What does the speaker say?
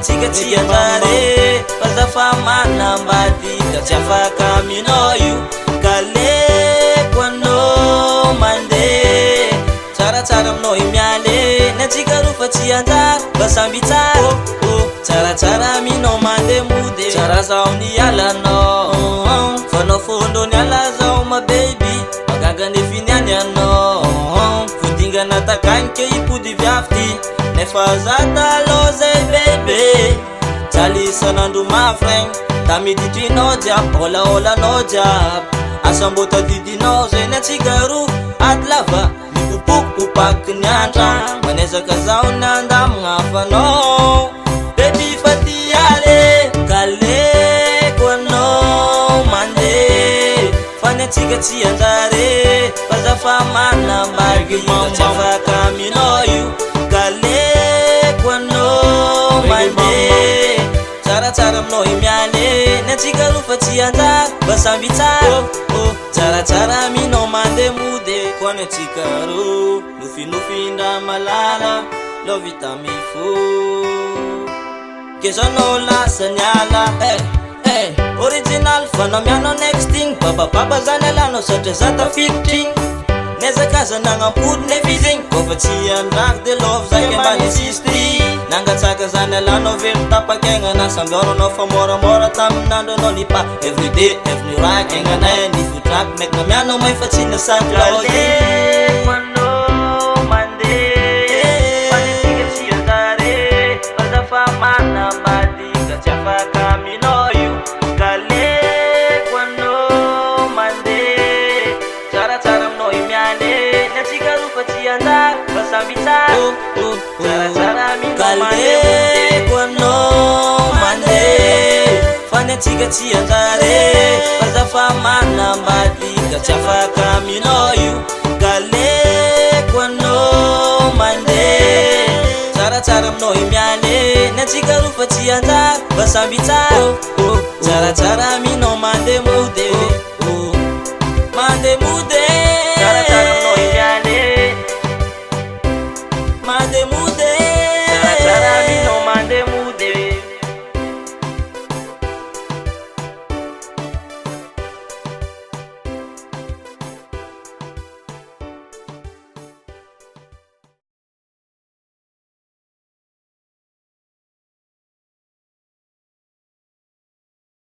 fanetsika tsy anjare fazafa manambadika tsy afaka aminao io kaleko anao mandeha tsaratsara aminao imiale ny antsika roa fa tsy anjara mba samby tsara tsaratsara aminao mandeha mody tsara zao ny alanao fanao fondro ny ala zao ma baby magaga nefiniany anao vodingana takanike ipody viafty nefa zatalo zay bebe tsalisanandro mafregny tamiditrinao jiaby holaholanao jiaby asambota didinao zay ny antsika roa ady lava mipopokopopaky ny andra manezaka zao ny andamagna fanao baby fatiale kaleko anao mandeha fany antsika tsy anjare fazafa manambadika tsy afaka aminao io kaleko anao mandeha tsaratsara aminao imiale ny antsika roa fa tsy anjara mba samby tsara tsaratsara aminao mandeha mody koa ny antsika roa nofinofindra malala lo vita mifo kezanao lasa ny ala original fanao mianao nexting babababa zany alanao satria zata fikitring nezakaza nagnampody nefizigny kofa tsy andraky de love zake ambany sistry nangatsaka zany alanao very tapakegna na samby aronao fa moramora taminandro anao nipa everyday every right eggnanay ny fotraky mekna mianao may fa tsy nasaklozy manambadika tsy afaka aminao io kaleko anao mandeha tsaratsara aminao imiale ny antsika roa fa tsy anjara mba samby tsara tsaratsara aminao kaleko anao mandeha fany antsika tsy anjare fazafa manambadika tsy afaka aminao io kaleko anao mandeha tsaratsara aminao imiale ny antsika roa fa tsy anjara mba samby tsara tsaratsara aminao mandeha mody mandeha mody